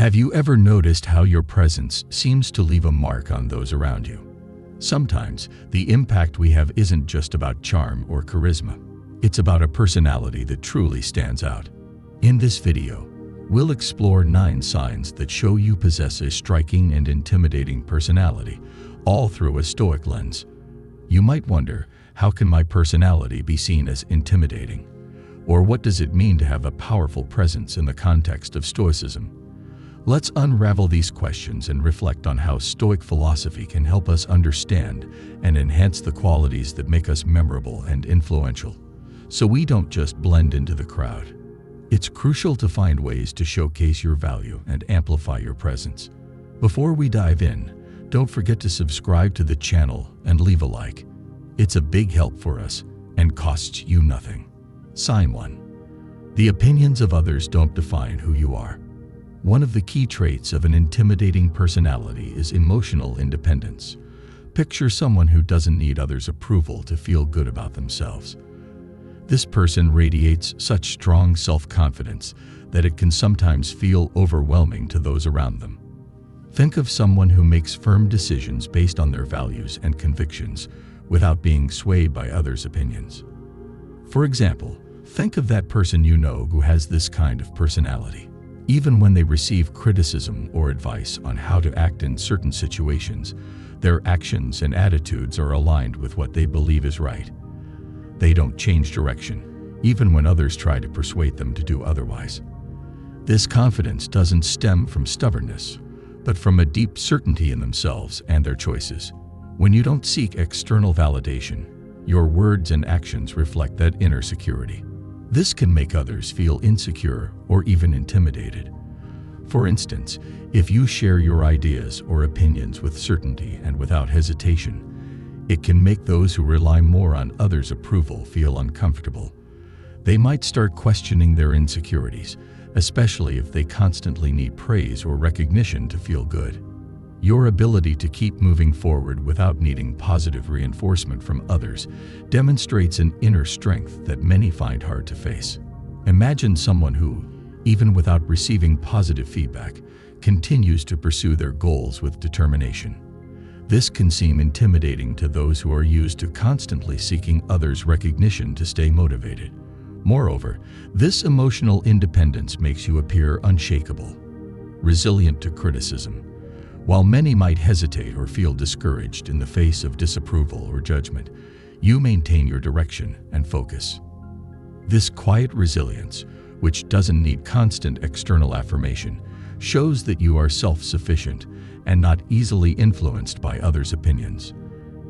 Have you ever noticed how your presence seems to leave a mark on those around you? Sometimes, the impact we have isn't just about charm or charisma. It's about a personality that truly stands out. In this video, we'll explore 9 signs that show you possess a striking and intimidating personality, all through a Stoic lens. You might wonder, how can my personality be seen as intimidating? Or what does it mean to have a powerful presence in the context of Stoicism? Let's unravel these questions and reflect on how Stoic philosophy can help us understand and enhance the qualities that make us memorable and influential, so we don't just blend into the crowd. It's crucial to find ways to showcase your value and amplify your presence. Before we dive in, don't forget to subscribe to the channel and leave a like. It's a big help for us and costs you nothing. Sign 1. The opinions of others don't define who you are. One of the key traits of an intimidating personality is emotional independence. Picture someone who doesn't need others' approval to feel good about themselves. This person radiates such strong self-confidence that it can sometimes feel overwhelming to those around them. Think of someone who makes firm decisions based on their values and convictions without being swayed by others' opinions. For example, think of that person you know who has this kind of personality. Even when they receive criticism or advice on how to act in certain situations, their actions and attitudes are aligned with what they believe is right. They don't change direction, even when others try to persuade them to do otherwise. This confidence doesn't stem from stubbornness, but from a deep certainty in themselves and their choices. When you don't seek external validation, your words and actions reflect that inner security. This can make others feel insecure or even intimidated. For instance, if you share your ideas or opinions with certainty and without hesitation, it can make those who rely more on others' approval feel uncomfortable. They might start questioning their insecurities, especially if they constantly need praise or recognition to feel good. Your ability to keep moving forward without needing positive reinforcement from others demonstrates an inner strength that many find hard to face. Imagine someone who, even without receiving positive feedback, continues to pursue their goals with determination. This can seem intimidating to those who are used to constantly seeking others' recognition to stay motivated. Moreover, this emotional independence makes you appear unshakable, resilient to criticism. While many might hesitate or feel discouraged in the face of disapproval or judgment, you maintain your direction and focus. This quiet resilience, which doesn't need constant external affirmation, shows that you are self-sufficient and not easily influenced by others' opinions.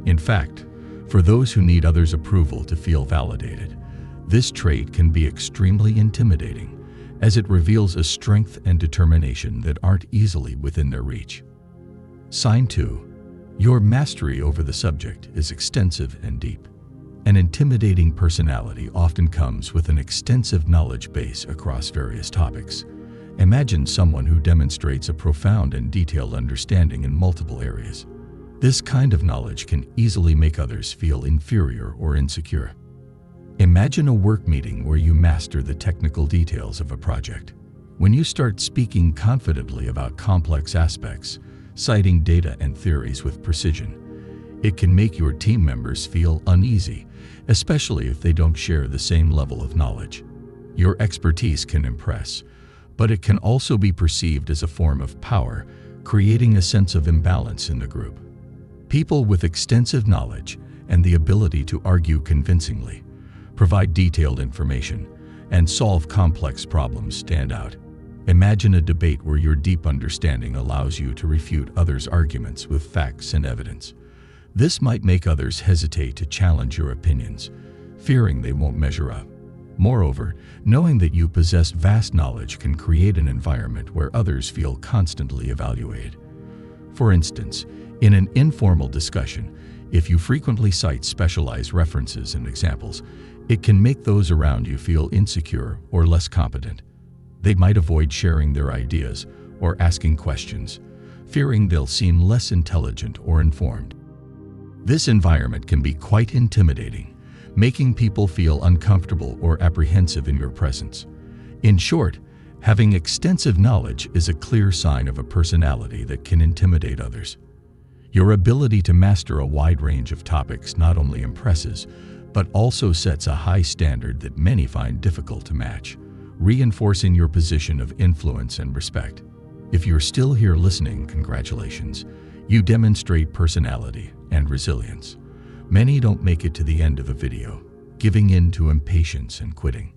In fact, for those who need others' approval to feel validated, this trait can be extremely intimidating, as it reveals a strength and determination that aren't easily within their reach. Sign 2. Your mastery over the subject is extensive and deep. An intimidating personality often comes with an extensive knowledge base across various topics. Imagine someone who demonstrates a profound and detailed understanding in multiple areas. This kind of knowledge can easily make others feel inferior or insecure. Imagine a work meeting where you master the technical details of a project. When you start speaking confidently about complex aspects, citing data and theories with precision, it can make your team members feel uneasy, especially if they don't share the same level of knowledge. Your expertise can impress, but it can also be perceived as a form of power, creating a sense of imbalance in the group. People with extensive knowledge and the ability to argue convincingly, provide detailed information, and solve complex problems stand out. Imagine a debate where your deep understanding allows you to refute others' arguments with facts and evidence. This might make others hesitate to challenge your opinions, fearing they won't measure up. Moreover, knowing that you possess vast knowledge can create an environment where others feel constantly evaluated. For instance, in an informal discussion, if you frequently cite specialized references and examples, it can make those around you feel insecure or less competent. They might avoid sharing their ideas or asking questions, fearing they'll seem less intelligent or informed. This environment can be quite intimidating, making people feel uncomfortable or apprehensive in your presence. In short, Having extensive knowledge is a clear sign of a personality that can intimidate others. Your ability to master a wide range of topics not only impresses, but also sets a high standard that many find difficult to match, reinforcing your position of influence and respect. If you're still here listening, congratulations. You demonstrate personality and resilience. Many don't make it to the end of a video, giving in to impatience and quitting.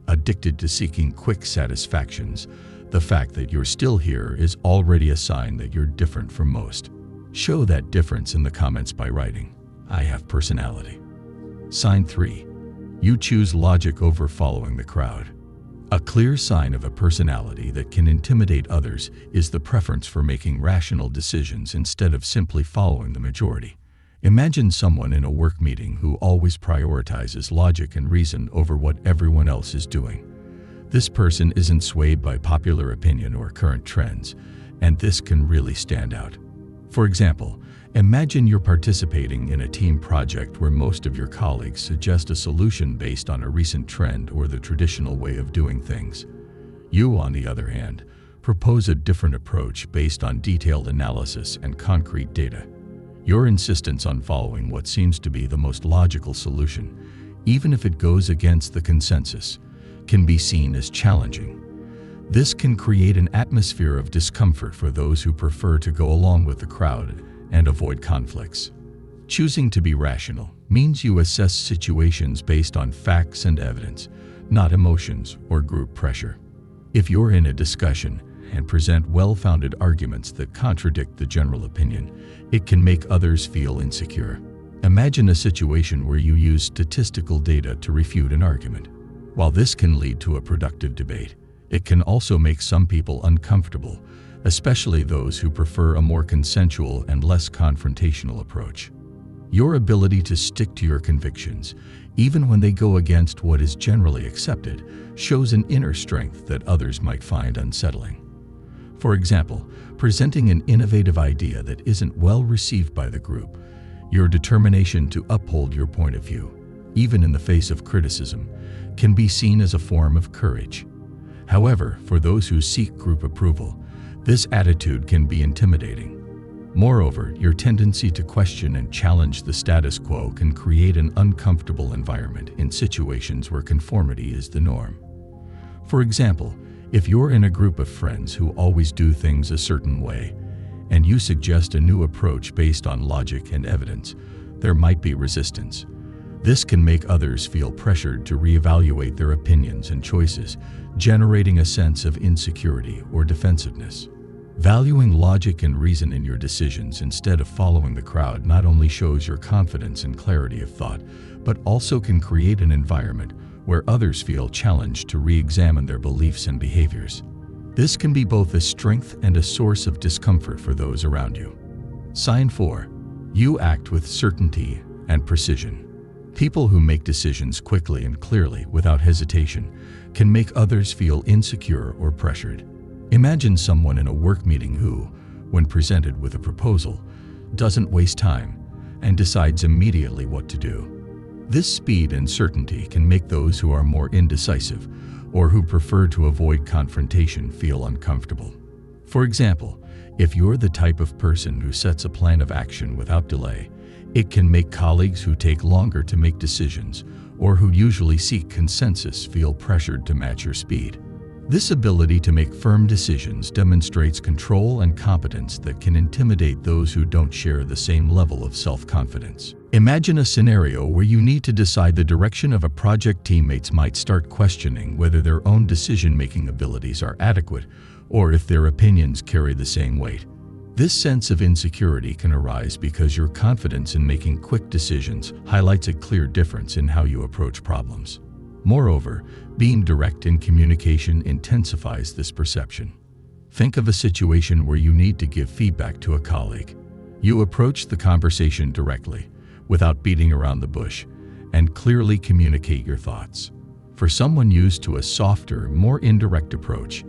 Addicted to seeking quick satisfactions, the fact that you're still here is already a sign that you're different from most. Show that difference in the comments by writing, "I have personality." Sign 3. You choose logic over following the crowd. A clear sign of a personality that can intimidate others is the preference for making rational decisions instead of simply following the majority. Imagine someone in a work meeting who always prioritizes logic and reason over what everyone else is doing. This person isn't swayed by popular opinion or current trends, and this can really stand out. For example, imagine you're participating in a team project where most of your colleagues suggest a solution based on a recent trend or the traditional way of doing things. You, on the other hand, propose a different approach based on detailed analysis and concrete data. Your insistence on following what seems to be the most logical solution, even if it goes against the consensus, can be seen as challenging. This can create an atmosphere of discomfort for those who prefer to go along with the crowd and avoid conflicts. Choosing to be rational means you assess situations based on facts and evidence, not emotions or group pressure. If you're in a discussion and present well-founded arguments that contradict the general opinion, it can make others feel insecure. Imagine a situation where you use statistical data to refute an argument. While this can lead to a productive debate, it can also make some people uncomfortable, especially those who prefer a more consensual and less confrontational approach. Your ability to stick to your convictions, even when they go against what is generally accepted, shows an inner strength that others might find unsettling. For example, presenting an innovative idea that isn't well received by the group, your determination to uphold your point of view, even in the face of criticism, can be seen as a form of courage. However, for those who seek group approval, this attitude can be intimidating. Moreover, your tendency to question and challenge the status quo can create an uncomfortable environment in situations where conformity is the norm. For example, if you're in a group of friends who always do things a certain way, and you suggest a new approach based on logic and evidence, there might be resistance. This can make others feel pressured to reevaluate their opinions and choices, generating a sense of insecurity or defensiveness. Valuing logic and reason in your decisions instead of following the crowd not only shows your confidence and clarity of thought, but also can create an environment where others feel challenged to re-examine their beliefs and behaviors. This can be both a strength and a source of discomfort for those around you. Sign 4. You act with certainty and precision. People who make decisions quickly and clearly without hesitation can make others feel insecure or pressured. Imagine someone in a work meeting who, when presented with a proposal, doesn't waste time and decides immediately what to do. This speed and certainty can make those who are more indecisive or who prefer to avoid confrontation feel uncomfortable. For example, if you're the type of person who sets a plan of action without delay, it can make colleagues who take longer to make decisions or who usually seek consensus feel pressured to match your speed. This ability to make firm decisions demonstrates control and competence that can intimidate those who don't share the same level of self-confidence. Imagine a scenario where you need to decide the direction of a project. Teammates might start questioning whether their own decision-making abilities are adequate or if their opinions carry the same weight. This sense of insecurity can arise because your confidence in making quick decisions highlights a clear difference in how you approach problems. Moreover, being direct in communication intensifies this perception. Think of a situation where you need to give feedback to a colleague. You approach the conversation directly, without beating around the bush, and clearly communicate your thoughts. For someone used to a softer, more indirect approach,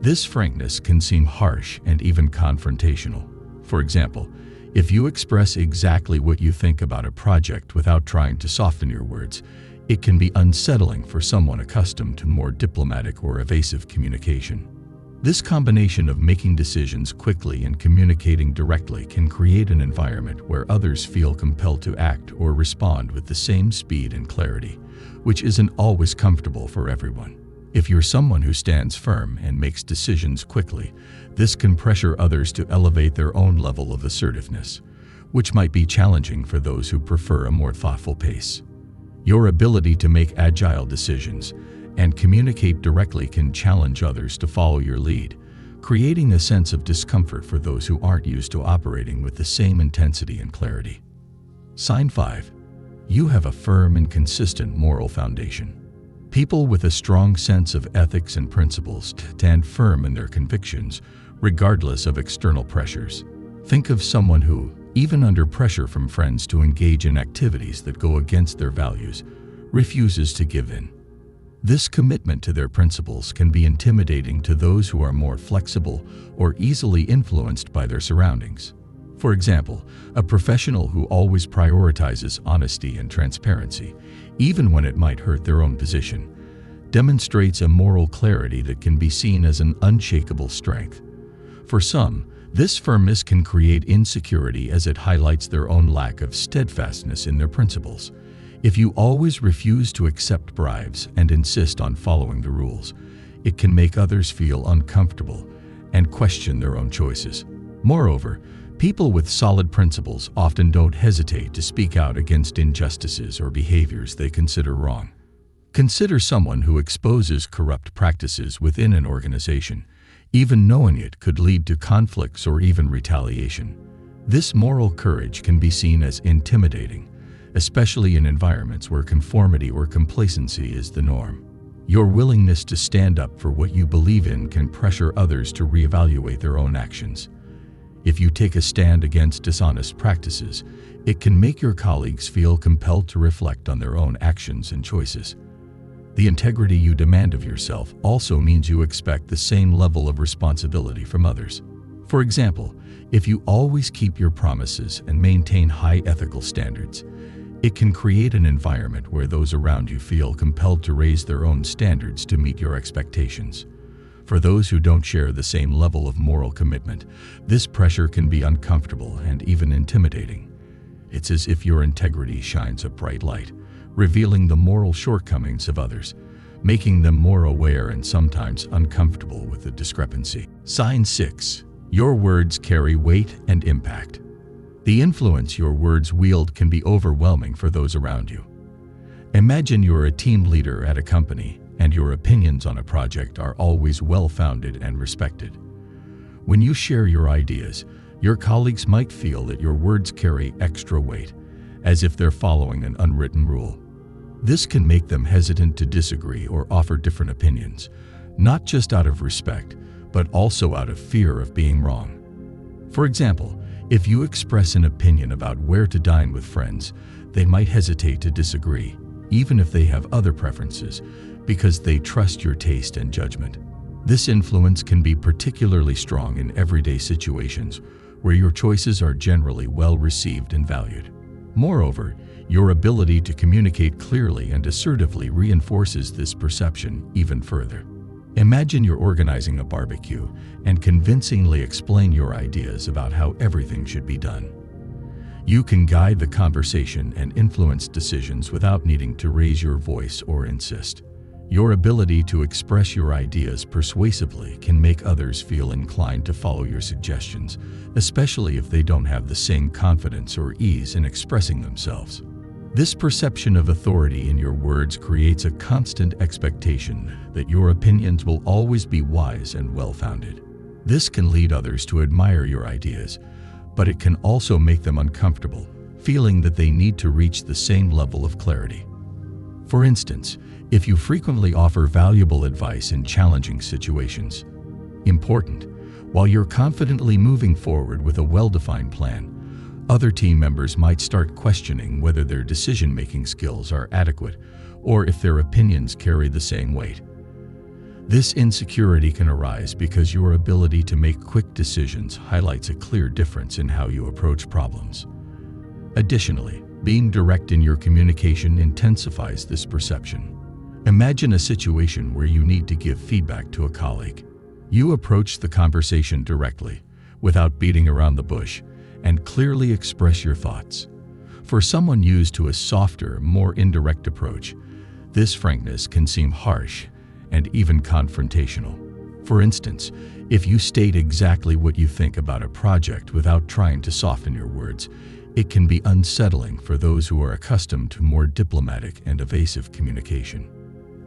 this frankness can seem harsh and even confrontational. For example, if you express exactly what you think about a project without trying to soften your words, It can be unsettling for someone accustomed to more diplomatic or evasive communication. This combination of making decisions quickly and communicating directly can create an environment where others feel compelled to act or respond with the same speed and clarity, which isn't always comfortable for everyone. If you're someone who stands firm and makes decisions quickly, this can pressure others to elevate their own level of assertiveness, which might be challenging for those who prefer a more thoughtful pace. Your ability to make agile decisions and communicate directly can challenge others to follow your lead, creating a sense of discomfort for those who aren't used to operating with the same intensity and clarity. Sign 5. You have a firm and consistent moral foundation. People with a strong sense of ethics and principles stand firm in their convictions, regardless of external pressures. Think of someone who, even under pressure from friends to engage in activities that go against their values, refuses to give in. This commitment to their principles can be intimidating to those who are more flexible or easily influenced by their surroundings. For example, a professional who always prioritizes honesty and transparency, even when it might hurt their own position, demonstrates a moral clarity that can be seen as an unshakable strength. For some, this firmness can create insecurity as it highlights their own lack of steadfastness in their principles. If you always refuse to accept bribes and insist on following the rules, it can make others feel uncomfortable and question their own choices. Moreover, people with solid principles often don't hesitate to speak out against injustices or behaviors they consider wrong. Consider someone who exposes corrupt practices within an organization, even knowing it could lead to conflicts or even retaliation. This moral courage can be seen as intimidating, especially in environments where conformity or complacency is the norm. Your willingness to stand up for what you believe in can pressure others to reevaluate their own actions. If you take a stand against dishonest practices, it can make your colleagues feel compelled to reflect on their own actions and choices. The integrity you demand of yourself also means you expect the same level of responsibility from others. For example, if you always keep your promises and maintain high ethical standards, it can create an environment where those around you feel compelled to raise their own standards to meet your expectations. For those who don't share the same level of moral commitment, this pressure can be uncomfortable and even intimidating. It's as if your integrity shines a bright light, revealing the moral shortcomings of others, making them more aware and sometimes uncomfortable with the discrepancy. Sign 6. Your words carry weight and impact. The influence your words wield can be overwhelming for those around you. Imagine you're a team leader at a company, and your opinions on a project are always well-founded and respected. When you share your ideas, your colleagues might feel that your words carry extra weight, as if they're following an unwritten rule. This can make them hesitant to disagree or offer different opinions, not just out of respect, but also out of fear of being wrong. For example, if you express an opinion about where to dine with friends, they might hesitate to disagree, even if they have other preferences, because they trust your taste and judgment. This influence can be particularly strong in everyday situations where your choices are generally well received and valued. Moreover, your ability to communicate clearly and assertively reinforces this perception even further. Imagine you're organizing a barbecue and convincingly explain your ideas about how everything should be done. You can guide the conversation and influence decisions without needing to raise your voice or insist. Your ability to express your ideas persuasively can make others feel inclined to follow your suggestions, especially if they don't have the same confidence or ease in expressing themselves. This perception of authority in your words creates a constant expectation that your opinions will always be wise and well-founded. This can lead others to admire your ideas, but it can also make them uncomfortable, feeling that they need to reach the same level of clarity. For instance, if you frequently offer valuable advice in challenging situations, while you're confidently moving forward with a well-defined plan, other team members might start questioning whether their decision-making skills are adequate or if their opinions carry the same weight. This insecurity can arise because your ability to make quick decisions highlights a clear difference in how you approach problems. Additionally, Being direct in your communication intensifies this perception. Imagine a situation where you need to give feedback to a colleague. You approach the conversation directly, without beating around the bush, and clearly express your thoughts. For someone used to a softer, more indirect approach, this frankness can seem harsh and even confrontational. For instance, if you state exactly what you think about a project without trying to soften your words, it can be unsettling for those who are accustomed to more diplomatic and evasive communication.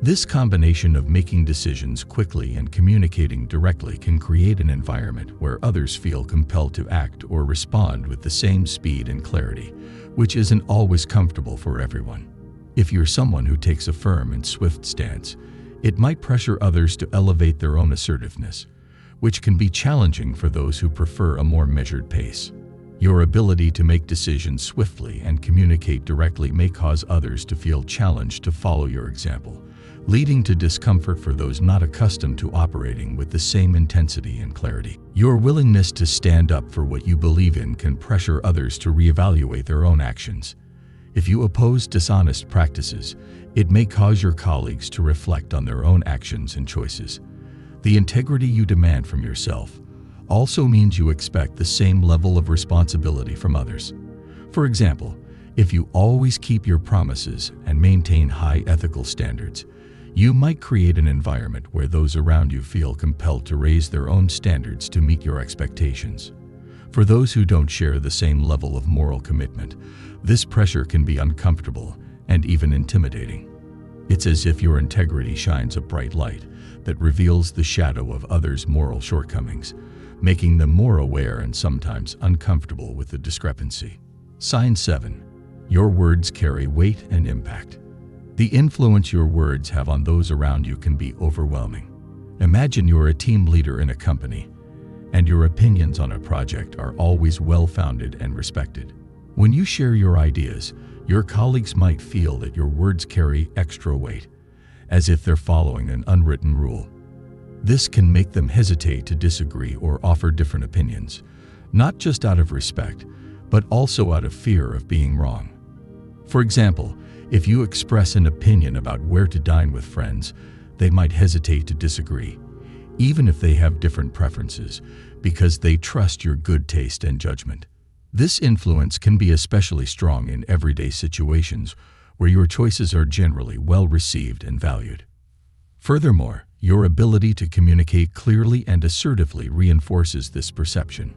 This combination of making decisions quickly and communicating directly can create an environment where others feel compelled to act or respond with the same speed and clarity, which isn't always comfortable for everyone. If you're someone who takes a firm and swift stance, it might pressure others to elevate their own assertiveness, which can be challenging for those who prefer a more measured pace. Your ability to make decisions swiftly and communicate directly may cause others to feel challenged to follow your example, leading to discomfort for those not accustomed to operating with the same intensity and clarity. Your willingness to stand up for what you believe in can pressure others to reevaluate their own actions. If you oppose dishonest practices, it may cause your colleagues to reflect on their own actions and choices. The integrity you demand from yourself also means you expect the same level of responsibility from others. For example, if you always keep your promises and maintain high ethical standards, you might create an environment where those around you feel compelled to raise their own standards to meet your expectations. For those who don't share the same level of moral commitment, this pressure can be uncomfortable and even intimidating. It's as if your integrity shines a bright light that reveals the shadow of others' moral shortcomings, making them more aware and sometimes uncomfortable with the discrepancy. Sign 7. Your words carry weight and impact. The influence your words have on those around you can be overwhelming. Imagine you're a team leader in a company, and your opinions on a project are always well-founded and respected. When you share your ideas, your colleagues might feel that your words carry extra weight, as if they're following an unwritten rule. This can make them hesitate to disagree or offer different opinions, not just out of respect, but also out of fear of being wrong. For example, if you express an opinion about where to dine with friends, they might hesitate to disagree, even if they have different preferences, because they trust your good taste and judgment. This influence can be especially strong in everyday situations where your choices are generally well received and valued. Furthermore, your ability to communicate clearly and assertively reinforces this perception.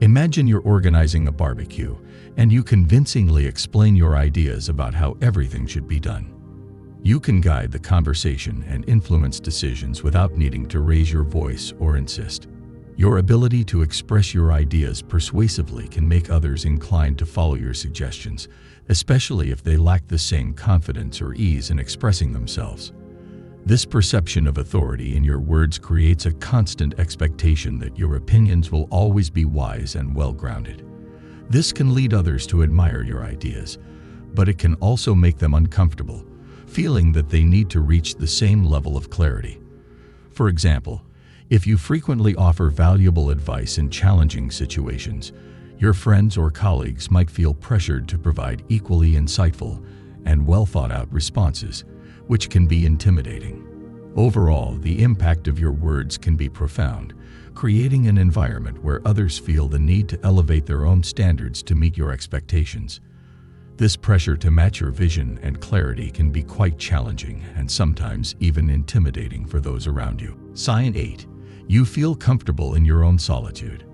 Imagine you're organizing a barbecue, and you convincingly explain your ideas about how everything should be done. You can guide the conversation and influence decisions without needing to raise your voice or insist. Your ability to express your ideas persuasively can make others inclined to follow your suggestions, especially if they lack the same confidence or ease in expressing themselves. This perception of authority in your words creates a constant expectation that your opinions will always be wise and well-grounded. This can lead others to admire your ideas, but it can also make them uncomfortable, feeling that they need to reach the same level of clarity. For example, if you frequently offer valuable advice in challenging situations, your friends or colleagues might feel pressured to provide equally insightful and well-thought-out responses, which can be intimidating. Overall, the impact of your words can be profound, creating an environment where others feel the need to elevate their own standards to meet your expectations. This pressure to match your vision and clarity can be quite challenging and sometimes even intimidating for those around you. Sign 8. You feel comfortable in your own solitude.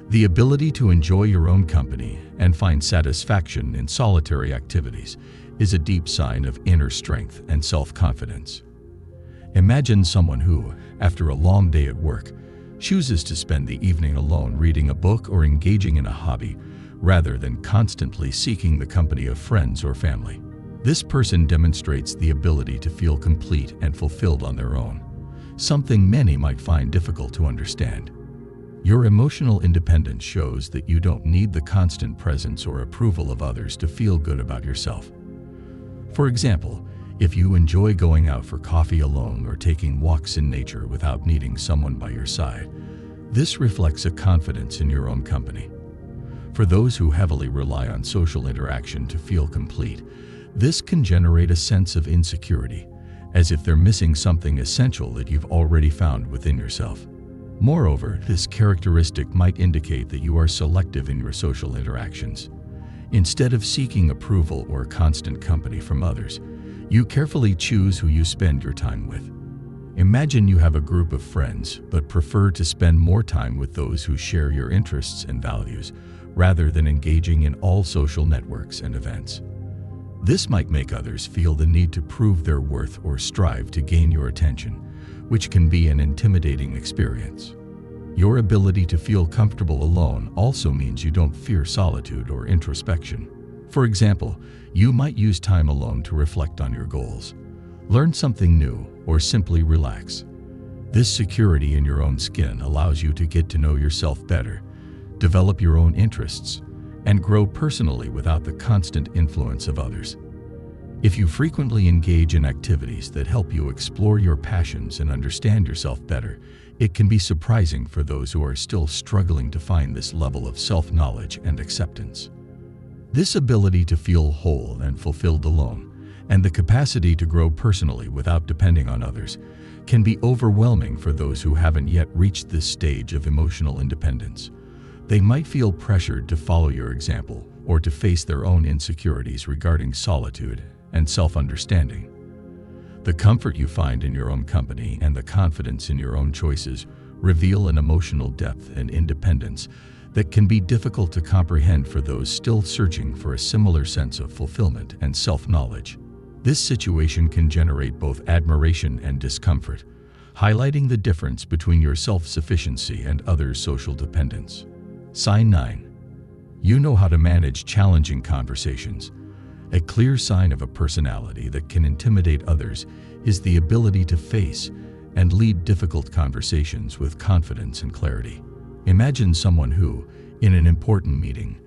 The ability to enjoy your own company and find satisfaction in solitary activities is a deep sign of inner strength and self-confidence. Imagine someone who, after a long day at work, chooses to spend the evening alone reading a book or engaging in a hobby, rather than constantly seeking the company of friends or family. This person demonstrates the ability to feel complete and fulfilled on their own, something many might find difficult to understand. Your emotional independence shows that you don't need the constant presence or approval of others to feel good about yourself. For example, if you enjoy going out for coffee alone or taking walks in nature without needing someone by your side, this reflects a confidence in your own company. For those who heavily rely on social interaction to feel complete, this can generate a sense of insecurity, as if they're missing something essential that you've already found within yourself. Moreover, this characteristic might indicate that you are selective in your social interactions. Instead of seeking approval or constant company from others, you carefully choose who you spend your time with. Imagine you have a group of friends, but prefer to spend more time with those who share your interests and values, rather than engaging in all social networks and events. This might make others feel the need to prove their worth or strive to gain your attention, which can be an intimidating experience. Your ability to feel comfortable alone also means you don't fear solitude or introspection. For example, you might use time alone to reflect on your goals, learn something new, or simply relax. This security in your own skin allows you to get to know yourself better, develop your own interests, and grow personally without the constant influence of others. If you frequently engage in activities that help you explore your passions and understand yourself better, it can be surprising for those who are still struggling to find this level of self-knowledge and acceptance. This ability to feel whole and fulfilled alone, and the capacity to grow personally without depending on others, can be overwhelming for those who haven't yet reached this stage of emotional independence. They might feel pressured to follow your example or to face their own insecurities regarding solitude and self-understanding. The comfort you find in your own company and the confidence in your own choices reveal an emotional depth and independence that can be difficult to comprehend for those still searching for a similar sense of fulfillment and self-knowledge. This situation can generate both admiration and discomfort, highlighting the difference between your self-sufficiency and others' social dependence. Sign 9. You know how to manage challenging conversations. A clear sign of a personality that can intimidate others is the ability to face and lead difficult conversations with confidence and clarity. Imagine someone who, in an important meeting,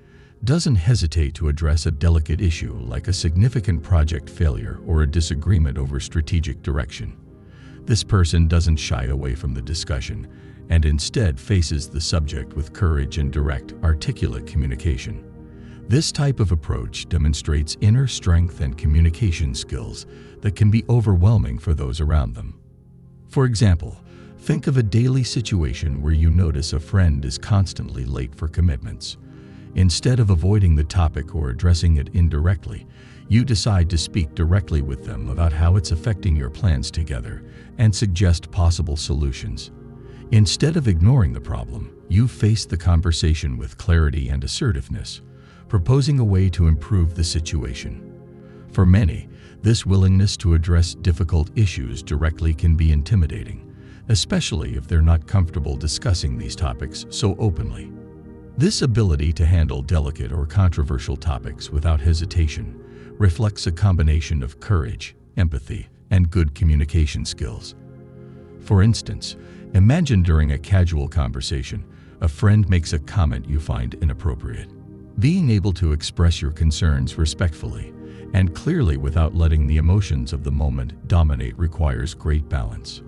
doesn't hesitate to address a delicate issue like a significant project failure or a disagreement over strategic direction. This person doesn't shy away from the discussion and instead faces the subject with courage and direct, articulate communication. This type of approach demonstrates inner strength and communication skills that can be overwhelming for those around them. For example, think of a daily situation where you notice a friend is constantly late for commitments. Instead of avoiding the topic or addressing it indirectly, you decide to speak directly with them about how it's affecting your plans together and suggest possible solutions. Instead of ignoring the problem, you face the conversation with clarity and assertiveness, proposing a way to improve the situation. For many, this willingness to address difficult issues directly can be intimidating, especially if they're not comfortable discussing these topics so openly. This ability to handle delicate or controversial topics without hesitation reflects a combination of courage, empathy, and good communication skills. For instance, imagine during a casual conversation, a friend makes a comment you find inappropriate. Being able to express your concerns respectfully and clearly without letting the emotions of the moment dominate requires great balance.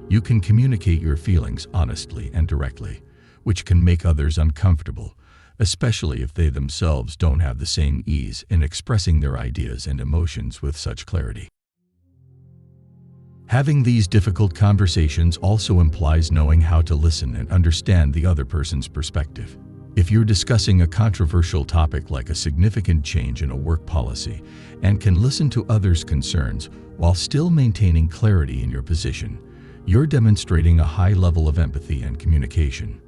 You can communicate your feelings honestly and directly, which can make others uncomfortable, especially if they themselves don't have the same ease in expressing their ideas and emotions with such clarity. Having these difficult conversations also implies knowing how to listen and understand the other person's perspective. If you're discussing a controversial topic like a significant change in a work policy and can listen to others' concerns while still maintaining clarity in your position, you're demonstrating a high level of empathy and communication.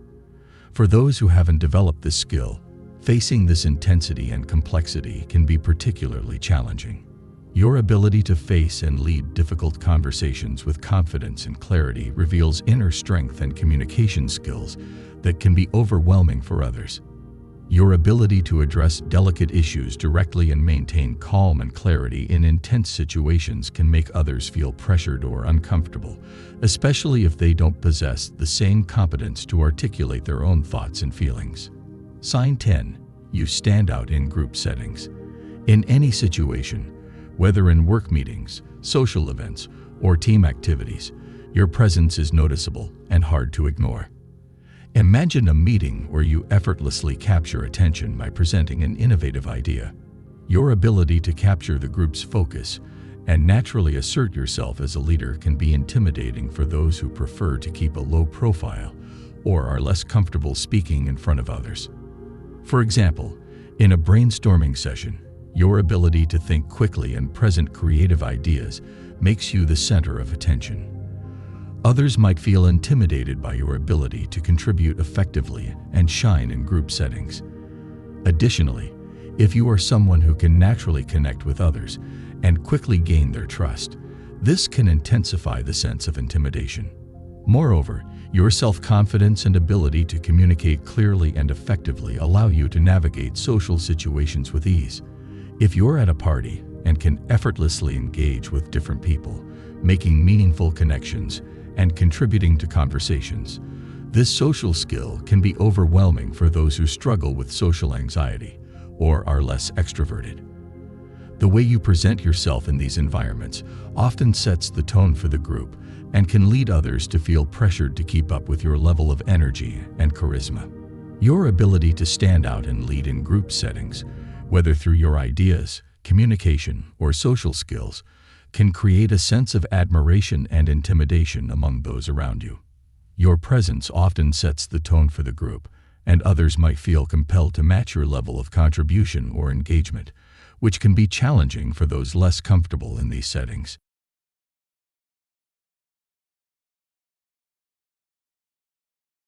For those who haven't developed this skill, facing this intensity and complexity can be particularly challenging. Your ability to face and lead difficult conversations with confidence and clarity reveals inner strength and communication skills that can be overwhelming for others. Your ability to address delicate issues directly and maintain calm and clarity in intense situations can make others feel pressured or uncomfortable, especially if they don't possess the same competence to articulate their own thoughts and feelings. Sign 10. You stand out in group settings. In any situation, whether in work meetings, social events, or team activities, your presence is noticeable and hard to ignore. Imagine a meeting where you effortlessly capture attention by presenting an innovative idea. Your ability to capture the group's focus and naturally assert yourself as a leader can be intimidating for those who prefer to keep a low profile or are less comfortable speaking in front of others. For example, in a brainstorming session, your ability to think quickly and present creative ideas makes you the center of attention. Others might feel intimidated by your ability to contribute effectively and shine in group settings. Additionally, if you are someone who can naturally connect with others and quickly gain their trust, this can intensify the sense of intimidation. Moreover, your self-confidence and ability to communicate clearly and effectively allow you to navigate social situations with ease. If you're at a party and can effortlessly engage with different people, making meaningful connections and contributing to conversations, this social skill can be overwhelming for those who struggle with social anxiety or are less extroverted. The way you present yourself in these environments often sets the tone for the group and can lead others to feel pressured to keep up with your level of energy and charisma. Your ability to stand out and lead in group settings, whether through your ideas, communication, or social skills, can create a sense of admiration and intimidation among those around you. Your presence often sets the tone for the group, and others might feel compelled to match your level of contribution or engagement, which can be challenging for those less comfortable in these settings.